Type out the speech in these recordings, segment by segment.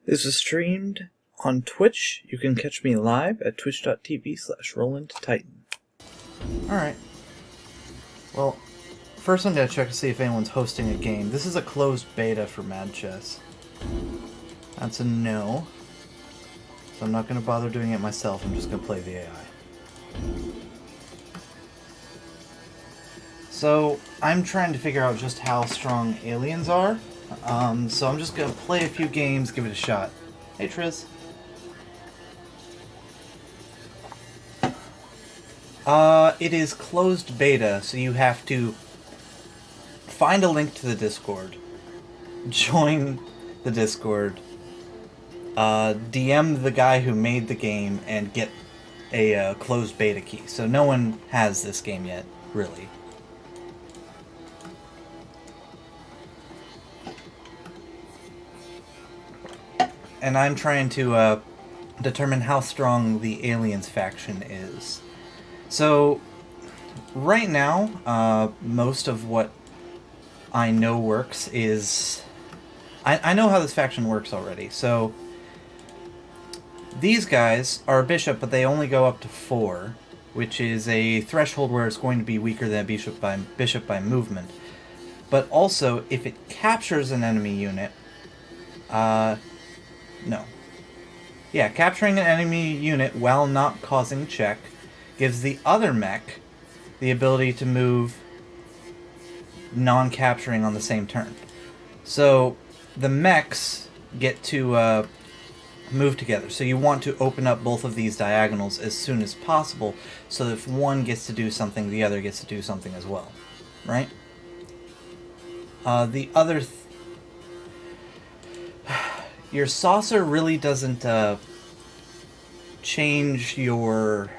This is streamed on Twitch. You can catch me live at twitch.tv/RolandTitan. Alright. Well, first I'm going to check to see if anyone's hosting a game. This is a closed beta for Mad Chess. That's a no. So I'm not going to bother doing it myself. I'm just going to play the AI. So, I'm trying to figure out just how strong aliens are. So I'm just going to play a few games, give it a shot. Hey, Triz. It is closed beta, so you have to find a link to the Discord, join the Discord, DM the guy who made the game, and get a closed beta key. So no one has this game yet, really. And I'm trying to determine how strong the Aliens faction is. So, right now, most of what I know works is... I know how this faction works already. So, these guys are a bishop, but they only go up to 4, which is a threshold where it's going to be weaker than a bishop by movement. But also, if it captures an enemy unit... no. Yeah, capturing an enemy unit while not causing check gives the other mech the ability to move non-capturing on the same turn. So the mechs get to move together. So you want to open up both of these diagonals as soon as possible, so that if one gets to do something, the other gets to do something as well. Right? The other... Your saucer really doesn't change your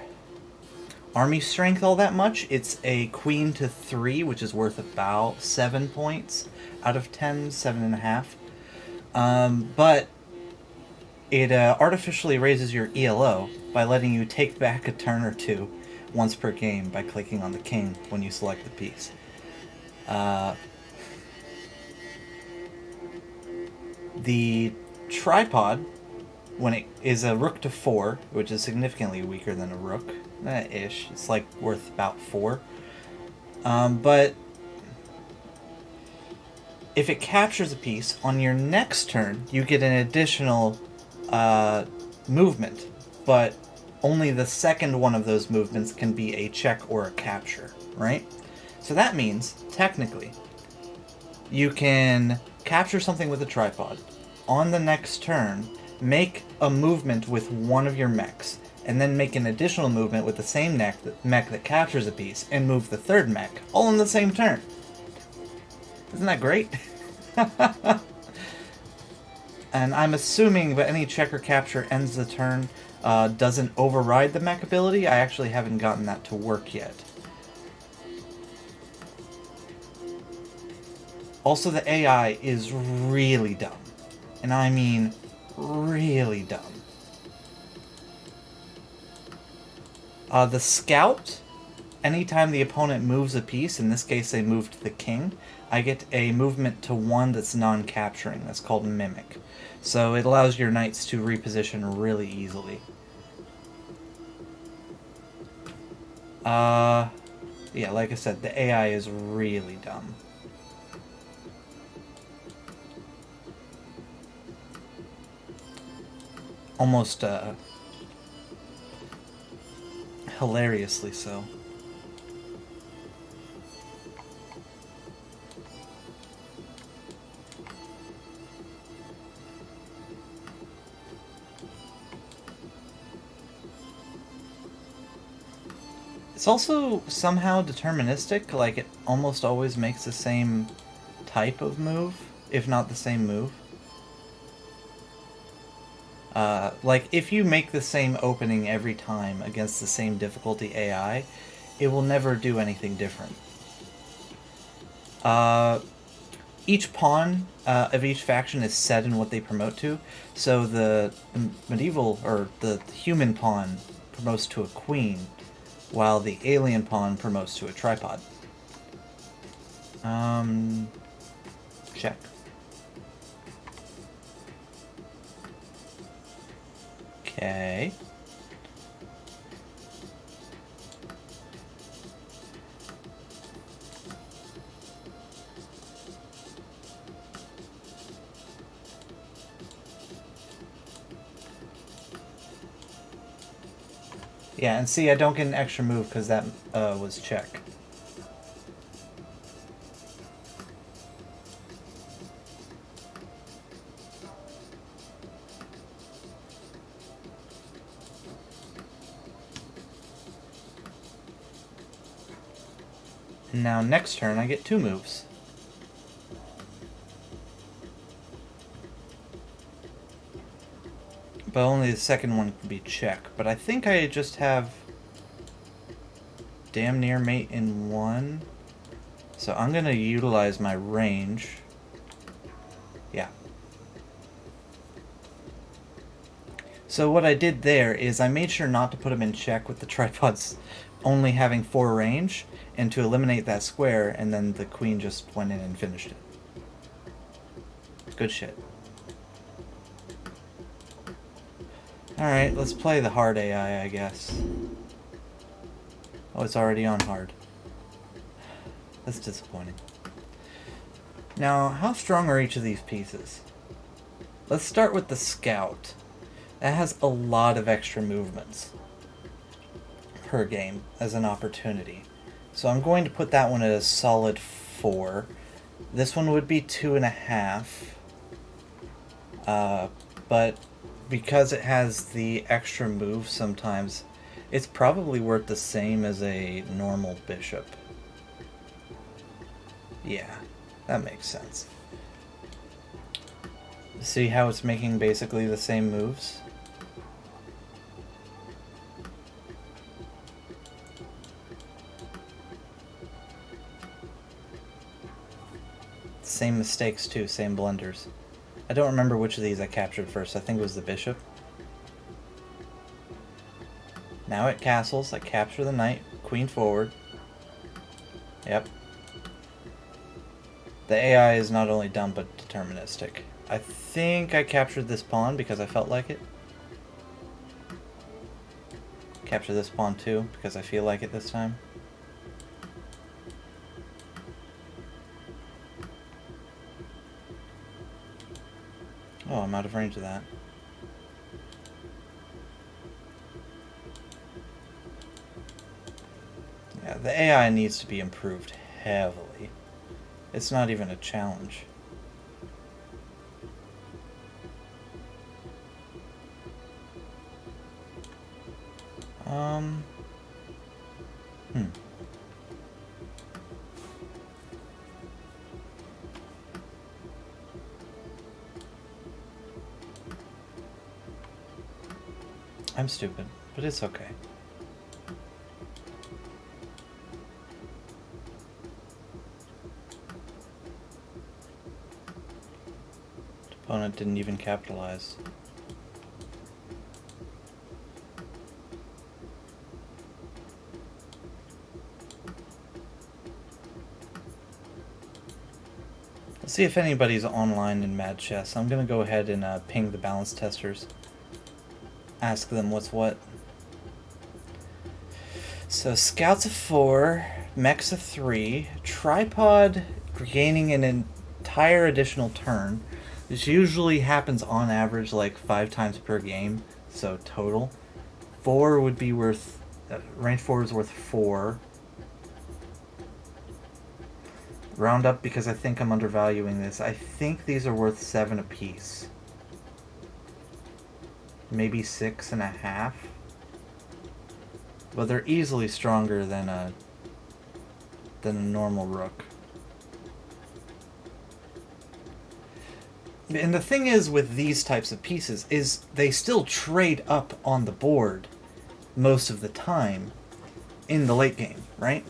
army strength all that much. It's a queen to 3, which is worth about 7 points out of 10, 7.5. But it artificially raises your ELO by letting you take back a turn or two once per game by clicking on the king when you select the piece. The tripod, when it is a rook to 4, which is significantly weaker than a rook, ish, it's like worth about 4. But if it captures a piece, on your next turn, you get an additional movement, but only the second one of those movements can be a check or a capture, right? So that means, technically, you can capture something with a tripod. On the next turn, make a movement with one of your mechs, and then make an additional movement with the same mech that captures a piece, and move the third mech, all in the same turn. Isn't that great? And I'm assuming that any check or capture ends the turn doesn't override the mech ability. I actually haven't gotten that to work yet. Also, the AI is really dumb. And I mean really dumb. The scout, anytime the opponent moves a piece, in this case they moved the king, I get a movement to 1 that's non-capturing. That's called Mimic. So it allows your knights to reposition really easily. Yeah, like I said, the AI is really dumb. Almost, hilariously so. It's also somehow deterministic, like it almost always makes the same type of move, if not the same move. Like, if you make the same opening every time against the same difficulty AI, it will never do anything different. Each pawn of each faction is set in what they promote to, so the medieval, or the human pawn promotes to a queen, while the alien pawn promotes to a tripod. Check. Okay. Yeah, and see, I don't get an extra move because that was check. Now, next turn, I get 2 moves. But only the second one can be check. But I think I just have damn near mate in 1. So I'm going to utilize my range. Yeah. So what I did there is I made sure not to put him in check with the tripods only having 4 range, and to eliminate that square, and then the queen just went in and finished it. Good shit. Alright, let's play the hard AI, I guess. Oh, it's already on hard. That's disappointing. Now, how strong are each of these pieces? Let's start with the Scout. That has a lot of extra movements per game as an opportunity. So I'm going to put that one at a solid 4. This one would be 2.5. But because it has the extra move sometimes, it's probably worth the same as a normal bishop. Yeah, that makes sense. See how it's making basically the same moves? Same mistakes too, same blunders. I don't remember which of these I captured first. I think it was the bishop. Now it castles. I capture the knight. Queen forward. Yep. The AI is not only dumb, but deterministic. I think I captured this pawn because I felt like it. Capture this pawn too because I feel like it this time. Oh, I'm out of range of that. Yeah, the AI needs to be improved heavily. It's not even a challenge. I'm stupid, but it's okay. Opponent didn't even capitalize. Let's see if anybody's online in Mad Chess. I'm gonna go ahead and ping the balance testers. Ask them what's what. So Scout's a 4, Mech's a 3, Tripod gaining an entire additional turn. This usually happens on average like 5 times per game, so total. 4 would be worth, range 4 is worth 4. Round up because I think I'm undervaluing this. I think these are worth 7 apiece. Maybe 6.5. But they're easily stronger than a normal rook. And the thing is with these types of pieces is they still trade up on the board most of the time in the late game, right?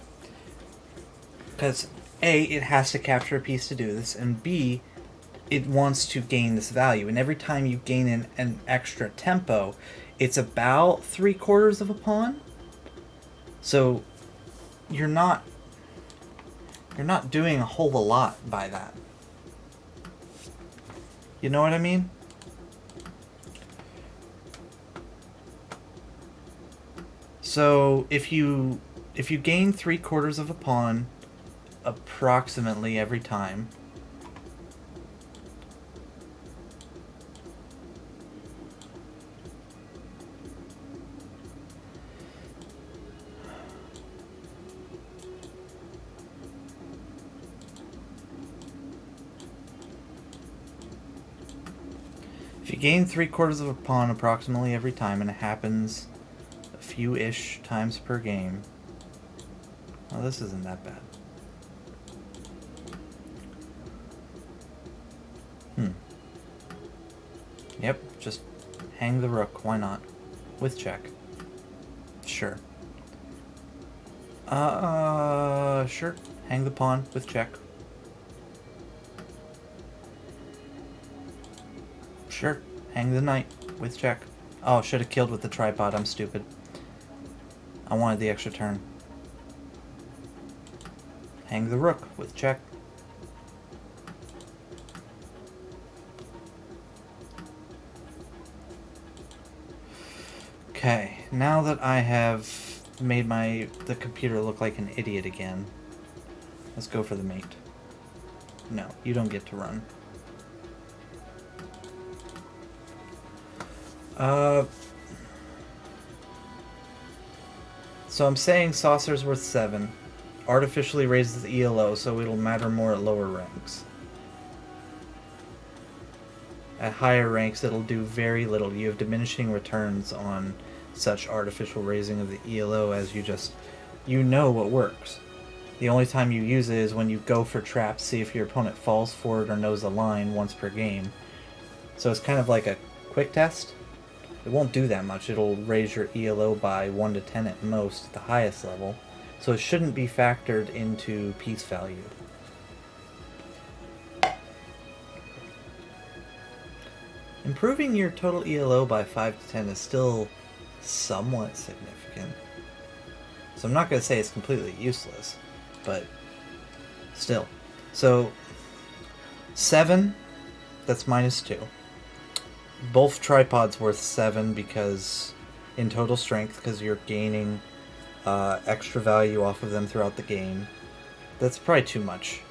Because A, it has to capture a piece to do this, and B, it wants to gain this value. And every time you gain an extra tempo, it's about 3/4 of a pawn. So you're not doing a whole lot by that. You know what I mean? So if you gain 3/4 of a pawn approximately every time, if you gain 3/4 of a pawn approximately every time, and it happens a few-ish times per game. Well, this isn't that bad. Yep, just hang the rook, why not? With check. Sure. Sure. Hang the pawn with check. Sure. Hang the knight with check. Oh, should have killed with the tripod, I'm stupid. I wanted the extra turn. Hang the rook with check. Okay, now that I have made the computer look like an idiot again, let's go for the mate. No, you don't get to run. So I'm saying saucer's worth 7. Artificially raises the ELO, so it'll matter more at lower ranks. At higher ranks, it'll do very little. You have diminishing returns on such artificial raising of the ELO as you know what works. The only time you use it is when you go for traps, see if your opponent falls for it or knows the line once per game. So it's kind of like a quick test. It won't do that much. It'll raise your ELO by 1 to 10 at most at the highest level. So it shouldn't be factored into piece value. Improving your total ELO by 5 to 10 is still somewhat significant. So I'm not going to say it's completely useless, but still. So 7, that's -2. Both tripods worth 7 because in total strength, because you're gaining extra value off of them throughout the game. That's probably too much.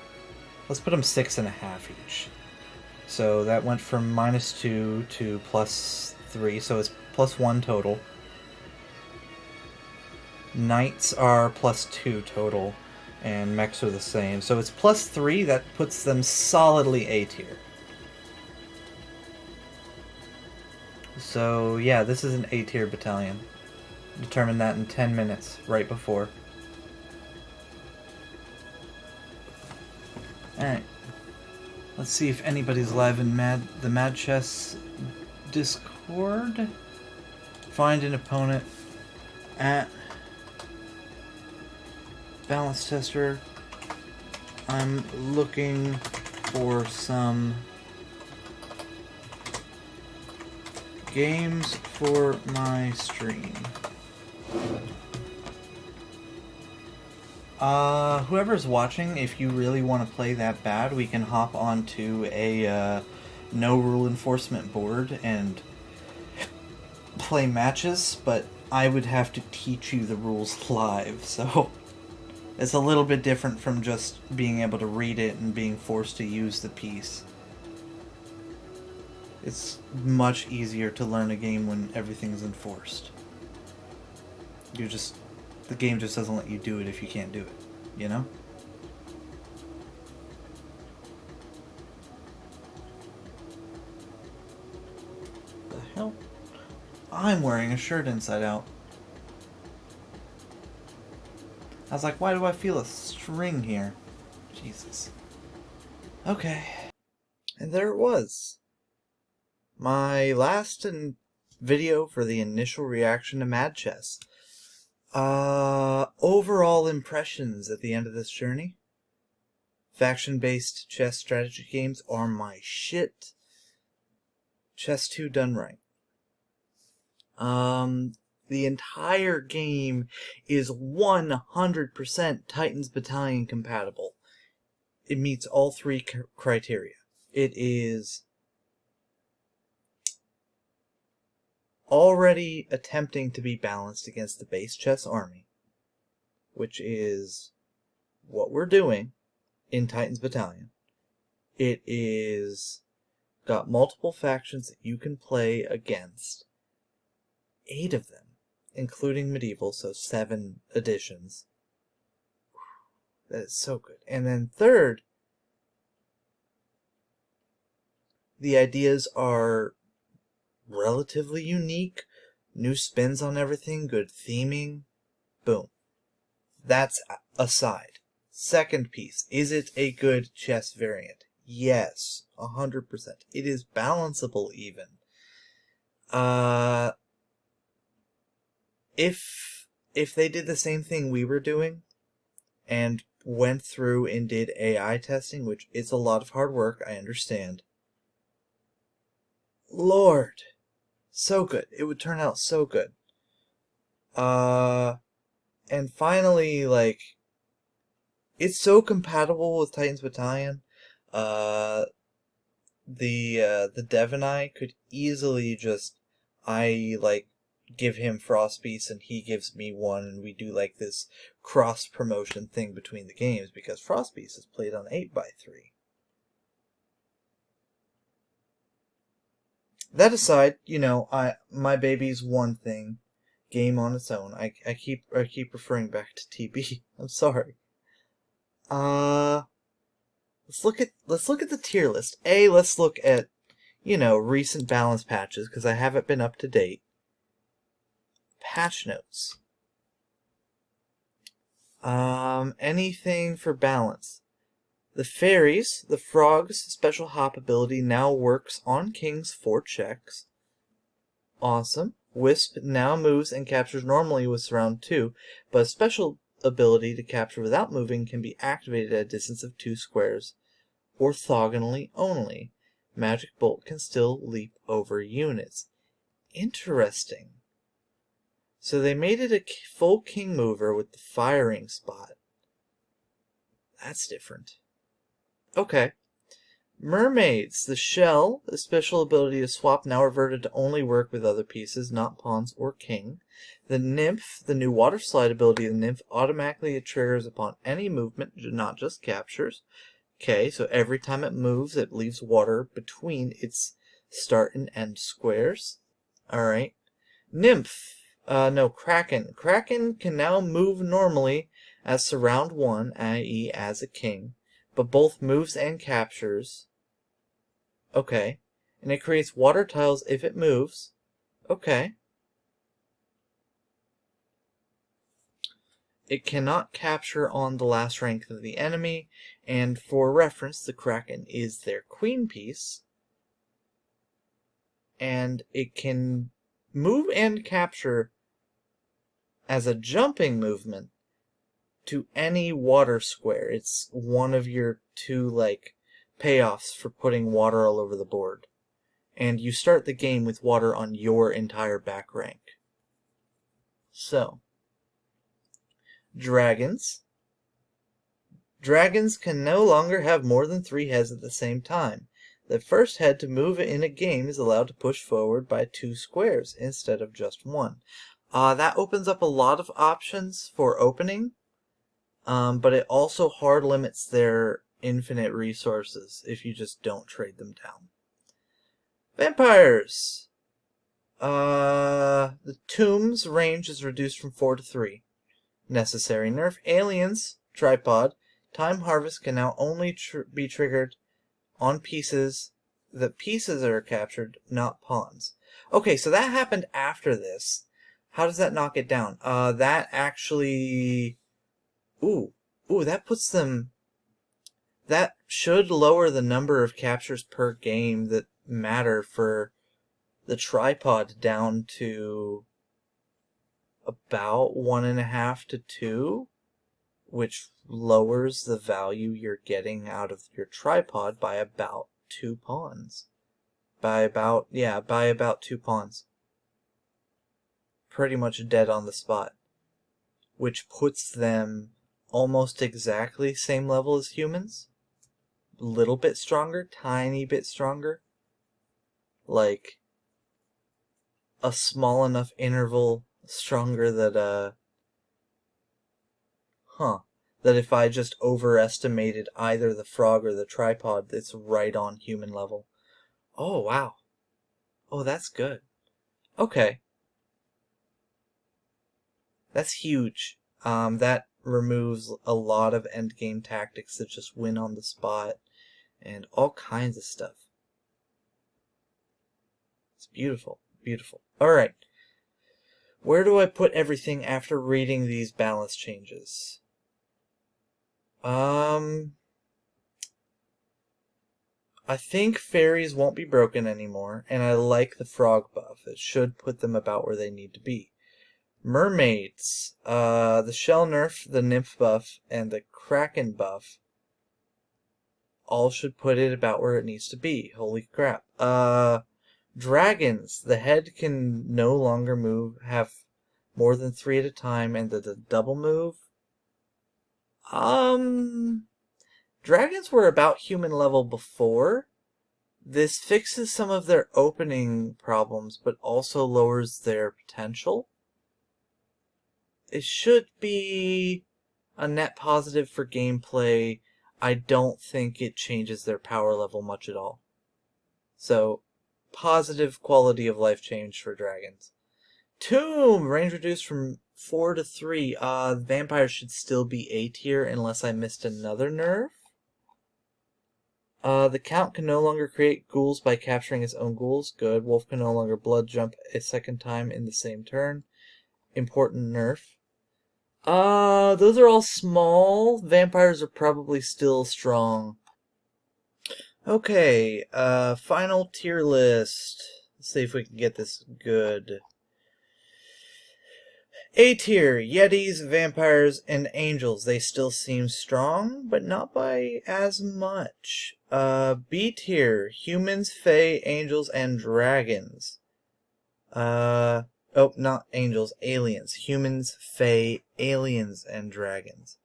Let's put them 6.5 each. So that went from -2 to +3, so it's +1 total. Knights are +2 total, and mechs are the same. So it's +3, that puts them solidly A tier. So yeah, this is an A tier battalion. Determined that in 10 minutes, right before. Alright. Let's see if anybody's live in the Mad Chess Discord. Find an opponent at Balance Tester. I'm looking for some games for my stream. Whoever's watching, if you really want to play that bad, we can hop onto a no rule enforcement board and play matches, but I would have to teach you the rules live, so it's a little bit different from just being able to read it and being forced to use the piece. It's much easier to learn a game when everything's enforced. The game just doesn't let you do it if you can't do it, you know? The hell? I'm wearing a shirt inside out. I was like, why do I feel a string here? Jesus. Okay. And there it was. My last video for the initial reaction to Mad Chess. Overall impressions at the end of this journey. Faction-based chess strategy games are my shit. Chess 2 done right. The entire game is 100% Titans Battalion compatible. It meets all 3 criteria. It is already attempting to be balanced against the base chess army, which is what we're doing in Titan's Battalion. It is got multiple factions that you can play against. 8 of them, including medieval, so 7 editions. That is so good. And then third, the ideas are relatively unique, new spins on everything, good theming. Boom. That's aside. Second piece, is it a good chess variant? Yes, 100%. It is balanceable even. If they did the same thing we were doing and went through and did AI testing, which is a lot of hard work, I understand. Lord, so good. It would turn out so good. And finally, like, it's so compatible with Titan's Battalion. The Dev and I could easily just, give him Frost Beast and he gives me one, and we do like this cross promotion thing between the games because Frost Beast is played on 8x3. That aside, my baby's one thing, game on its own. I keep referring back to TB. I'm sorry. Let's look at the tier list. Let's look at recent balance patches because I haven't been up to date. Patch notes. Anything for balance. The fairies, the frog's special hop ability now works on kings for checks. Awesome. Wisp now moves and captures normally with surround 2, but a special ability to capture without moving can be activated at a distance of 2 squares, orthogonally only. Magic Bolt can still leap over units. Interesting. So they made it a full king mover with the firing spot. That's different. Okay. Mermaids. The shell, the special ability to swap, now reverted to only work with other pieces, not pawns or king. The Nymph, the new water slide ability of the Nymph automatically triggers upon any movement, not just captures. Okay, so every time it moves, it leaves water between its start and end squares. Alright. Nymph. Kraken. Kraken can now move normally as surround 1, i.e. as a king, but both moves and captures. Okay. And it creates water tiles if it moves. Okay. It cannot capture on the last rank of the enemy, and for reference, the Kraken is their queen piece. And it can move and capture as a jumping movement to any water square. It's one of your 2, payoffs for putting water all over the board. And you start the game with water on your entire back rank. So, dragons. Dragons can no longer have more than 3 heads at the same time. The first head to move in a game is allowed to push forward by 2 squares instead of just 1. That opens up a lot of options for opening, but it also hard limits their infinite resources if you just don't trade them down. Vampires! The tomb's range is reduced from 4 to 3. Necessary nerf. Aliens, tripod. Time harvest can now only be triggered on pieces. The pieces that are captured, not pawns. Okay, so that happened after this. How does that knock it down? That actually... that puts them... That should lower the number of captures per game that matter for the tripod down to about 1.5 to 2, which lowers the value you're getting out of your tripod by about 2 pawns. By about 2 pawns. Pretty much dead on the spot. Which puts them almost exactly same level as humans. Little bit stronger, tiny bit stronger. a small enough interval stronger that that if I just overestimated either the frog or the tripod, it's right on human level. Oh, wow. Oh, that's good. Okay. That's huge. That removes a lot of endgame tactics that just win on the spot and all kinds of stuff. It's beautiful. Beautiful. Alright. Where do I put everything after reading these balance changes? I think fairies won't be broken anymore, and I like the frog buff. It should put them about where they need to be. Mermaids, the shell nerf, the nymph buff, and the kraken buff all should put it about where it needs to be. Holy crap. Dragons, the head can no longer have more than 3 at a time, and the double move. Dragons were about human level before. This fixes some of their opening problems, but also lowers their potential. It should be a net positive for gameplay. I don't think it changes their power level much at all. So, positive quality of life change for dragons. Tomb! Range reduced from 4 to 3. Vampires should still be A tier unless I missed another nerf. The Count can no longer create ghouls by capturing his own ghouls. Good. Wolf can no longer blood jump a second time in the same turn. Important nerf. Those are all small. Vampires are probably still strong. Okay, final tier list. Let's see if we can get this good. A tier, Yetis, Vampires, and Angels. They still seem strong, but not by as much. B tier, Humans, Fae, Angels, and Dragons. Oh, not Angels, Aliens. Humans, Fae, Aliens, and Dragons.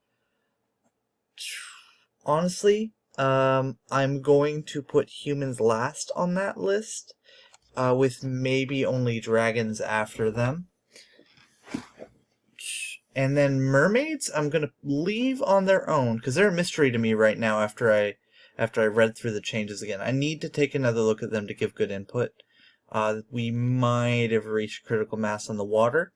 Honestly, I'm going to put Humans last on that list, with maybe only Dragons after them. And then Mermaids, I'm going to leave on their own, because they're a mystery to me right now after I read through the changes again. I need to take another look at them to give good input. We might have reached critical mass on the water.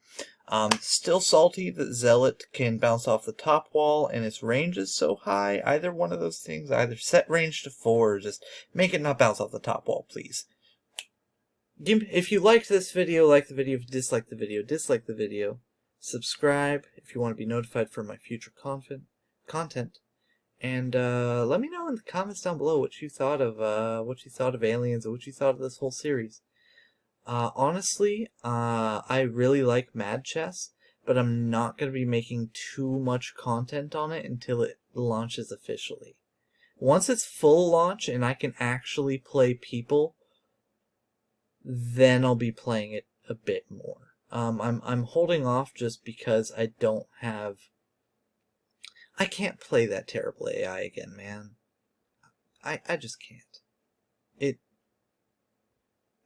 Still salty that Zealot can bounce off the top wall and its range is so high. Either one of those things, either set range to 4 or just make it not bounce off the top wall, please. If you liked this video, like the video. If you disliked the video, dislike the video. Subscribe if you want to be notified for my future content. And let me know in the comments down below what you thought of Aliens, or what you thought of this whole series. Honestly, I really like Mad Chess, but I'm not going to be making too much content on it until it launches officially. Once it's full launch and I can actually play people, then I'll be playing it a bit more. I'm holding off just because I can't play that terrible AI again, man. I just can't.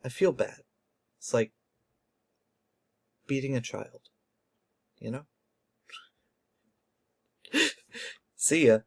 I feel bad. It's like beating a child, you know? See ya.